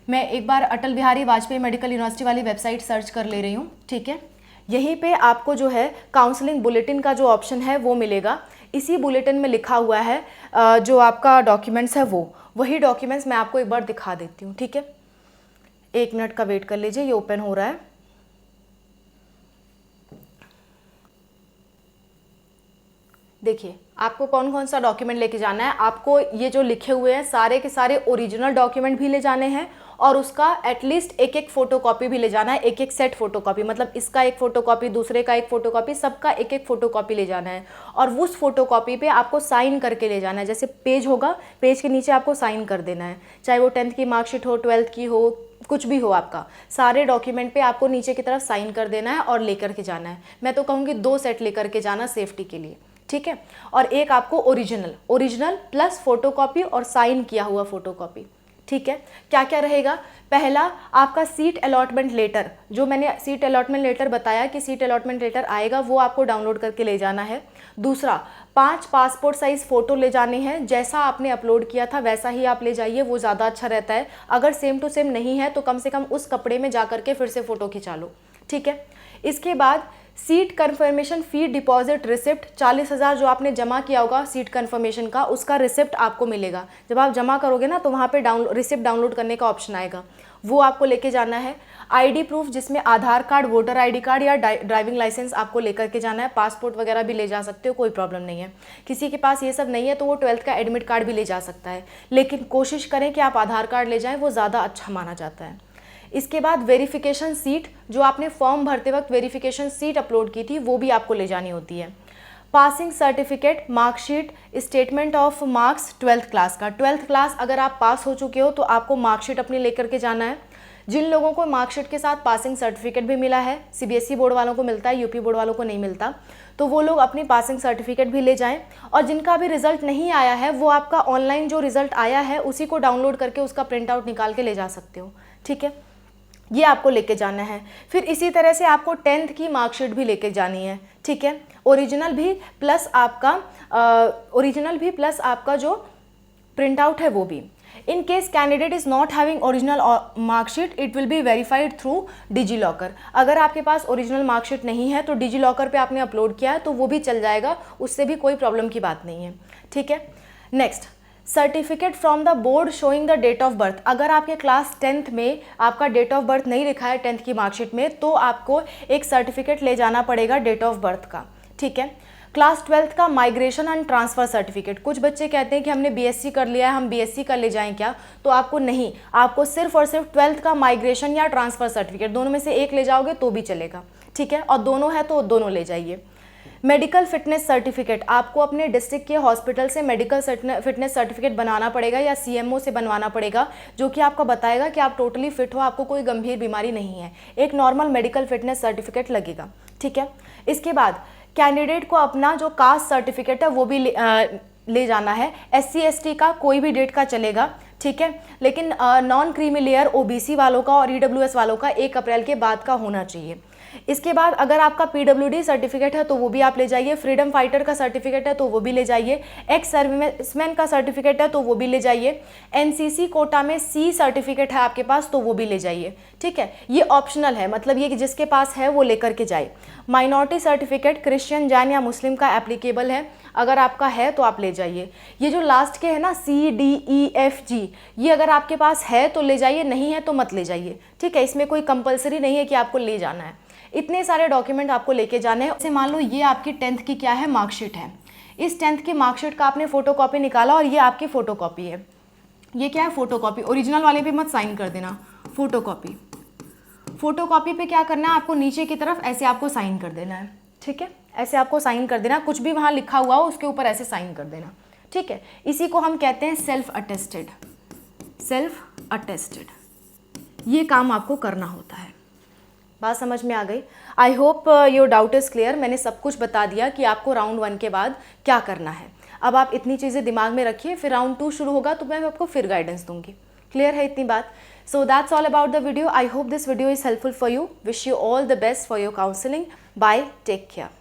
मैं एक बार Atal Bihari Vajpayee medical university वाली वेबसाइट सर्च कर ले रही हूँ, ठीक है। यहीं पे आपको जो है काउंसलिंग बुलेटिन का जो ऑप्शन है वो मिलेगा। इसी बुलेटिन में लिखा हुआ है जो आपका डॉक्यूमेंट्स है वही डॉक्यूमेंट्स मैं आपको एक बार दिखा देती हूँ, ठीक है। 1 मिनट का वेट कर लीजिए, ये ओपन हो रहा है। देखिए आपको कौन कौन सा डॉक्यूमेंट लेके जाना है। आपको ये जो लिखे हुए हैं सारे के सारे ओरिजिनल डॉक्यूमेंट भी ले जाने हैं और उसका एटलीस्ट एक फोटोकॉपी भी ले जाना है, एक सेट फोटोकॉपी, मतलब इसका एक फोटोकॉपी, दूसरे का एक फोटोकॉपी, सबका एक फोटोकॉपी ले जाना है। और उस फोटोकॉपी पे आपको साइन करके ले जाना है। जैसे पेज होगा, पेज के नीचे आपको साइन कर देना है, चाहे वो 10th की मार्कशीट हो, 12th की हो, कुछ भी हो आपका, सारे डॉक्यूमेंट पे आपको नीचे की तरफ साइन कर देना है और लेकर के जाना है। मैं तो कहूँगी 2 सेट लेकर के जाना सेफ्टी के लिए, ठीक है। और एक आपको ओरिजिनल प्लस फोटोकॉपी और साइन किया हुआ फोटोकॉपी, ठीक है। क्या क्या रहेगा? पहला आपका सीट अलॉटमेंट लेटर, जो मैंने सीट अलॉटमेंट लेटर बताया कि सीट अलॉटमेंट लेटर आएगा, वो आपको डाउनलोड करके ले जाना है। दूसरा 5 पासपोर्ट साइज फ़ोटो ले जाने हैं, जैसा आपने अपलोड किया था वैसा ही आप ले जाइए, वो ज़्यादा अच्छा रहता है। अगर सेम टू सेम नहीं है तो कम से कम उस कपड़े में जा करके फिर से फ़ोटो खिंचा लो, ठीक है। इसके बाद सीट कन्फर्मेशन फ़ी डिपॉजिट रिसिप्ट, 40,000 जो आपने जमा किया होगा सीट कन्फर्मेशन का, उसका रिसिप्ट आपको मिलेगा। जब आप जमा करोगे ना तो वहाँ पे रिसिप्ट डाउनलोड करने का ऑप्शन आएगा, वो आपको लेके जाना है। आईडी प्रूफ जिसमें आधार कार्ड, वोटर आईडी कार्ड या ड्राइविंग लाइसेंस आपको लेकर के जाना है। पासपोर्ट वगैरह भी ले जा सकते हो, कोई प्रॉब्लम नहीं है। किसी के पास ये सब नहीं है तो वो 12th का एडमिट कार्ड भी ले जा सकता है, लेकिन कोशिश करें कि आप आधार कार्ड ले जाएँ, वो ज़्यादा अच्छा माना जाता है। इसके बाद वेरिफिकेशन सीट, जो आपने फॉर्म भरते वक्त वेरिफिकेशन सीट अपलोड की थी वो भी आपको ले जानी होती है। Passing certificate, marksheet, statement of marks 12th class का। 12th क्लास अगर आप पास हो चुके हो तो आपको मार्कशीट अपनी लेकर के जाना है। जिन लोगों को मार्कशीट के साथ पासिंग सर्टिफिकेट भी मिला है, सीबीएसई बोर्ड वालों को मिलता है, यूपी बोर्ड वालों को नहीं मिलता, तो वो लोग अपनी पासिंग सर्टिफिकेट भी ले जाएं। और जिनका अभी रिजल्ट नहीं आया है वो आपका ऑनलाइन जो रिजल्ट आया है उसी को डाउनलोड करके उसका प्रिंट आउट निकाल के ले जा सकते हो, ठीक है। ये आपको लेके जाना है। फिर इसी तरह से आपको 10th की मार्कशीट भी लेके जानी है, ठीक है। ओरिजिनल भी प्लस आपका जो प्रिंट आउट है वो भी। In case candidate is not having original marksheet, it will be verified through DigiLocker. अगर आपके पास ओरिजिनल मार्कशीट नहीं है तो डिजी-लॉकर पे आपने अपलोड किया है तो वो भी चल जाएगा, उससे भी कोई प्रॉब्लम की बात नहीं है, ठीक है। Next, certificate from the board showing the date of birth. अगर आपके क्लास 10th में आपका डेट ऑफ बर्थ नहीं लिखा है 10th की मार्कशीट में तो आपको एक सर्टिफिकेट ले जाना पड़ेगा डेट ऑफ बर्थ का, ठीक है। क्लास 12th का माइग्रेशन एंड ट्रांसफ़र सर्टिफिकेट। कुछ बच्चे कहते हैं कि हमने बीएससी कर लिया है, हम बीएससी कर ले जाएं क्या? तो आपको नहीं, आपको सिर्फ और सिर्फ 12th का माइग्रेशन या ट्रांसफ़र सर्टिफिकेट, दोनों में से एक ले जाओगे तो भी चलेगा, ठीक है। और दोनों है तो दोनों ले जाइए। मेडिकल फिटनेस सर्टिफिकेट, आपको अपने डिस्ट्रिक्ट के हॉस्पिटल से मेडिकल फिटनेस सर्टिफिकेट बनाना पड़ेगा या सीएमओ से बनवाना पड़ेगा, जो कि आपको बताएगा कि आप टोटली फिट हो, आपको कोई गंभीर बीमारी नहीं है। एक नॉर्मल मेडिकल फिटनेस सर्टिफिकेट लगेगा, ठीक है। इसके बाद कैंडिडेट को अपना जो कास्ट सर्टिफिकेट है वो भी ले जाना है। SC ST का कोई भी डेट का चलेगा, ठीक है, लेकिन नॉन क्रीमी लेयर OBC वालों का और EWS वालों का 1 अप्रैल के बाद का होना चाहिए। इसके बाद अगर आपका PWD सर्टिफिकेट है तो वो भी आप ले जाइए, फ्रीडम फाइटर का सर्टिफिकेट है तो वो भी ले जाइए, एक्स सर्विसमैन का सर्टिफिकेट है तो वो भी ले जाइए, NCC कोटा में C सर्टिफिकेट है आपके पास तो वो भी ले जाइए, ठीक है। ये ऑप्शनल है, मतलब ये कि जिसके पास है वो लेकर के जाए। माइनॉरिटी सर्टिफिकेट क्रिश्चियन, जैन या मुस्लिम का एप्लीकेबल है, अगर आपका है तो आप ले जाइए। ये जो लास्ट के है ना C D E F G, ये अगर आपके पास है तो ले जाइए, नहीं है तो मत ले जाइए, ठीक है। इसमें कोई कंपलसरी नहीं है कि आपको ले जाना है। इतने सारे डॉक्यूमेंट आपको लेके जाने हैं। जैसे मान लो ये आपकी 10th की क्या है, मार्कशीट है। इस 10th की मार्कशीट का आपने फोटोकॉपी निकाला और ये आपकी फोटोकॉपी है। ये क्या है, फोटोकॉपी। ओरिजिनल वाले पे मत साइन कर देना, फोटोकॉपी। फोटोकॉपी पे क्या करना है, आपको नीचे की तरफ ऐसे आपको साइन कर देना है, ठीक है। ऐसे आपको साइन कर देना, कुछ भी वहाँ लिखा हुआ हो उसके ऊपर ऐसे साइन कर देना, ठीक है। इसी को हम कहते हैं सेल्फ अटेस्टेड। ये काम आपको करना होता है। बात समझ में आ गई? I hope your doubt is clear. मैंने सब कुछ बता दिया कि आपको राउंड 1 के बाद क्या करना है। अब आप इतनी चीज़ें दिमाग में रखिए, फिर राउंड 2 शुरू होगा तो मैं आपको फिर गाइडेंस दूंगी। क्लियर है इतनी बात? So that's all about the video. I hope this video is helpful for you. Wish you all the best for your counselling. Bye, take care.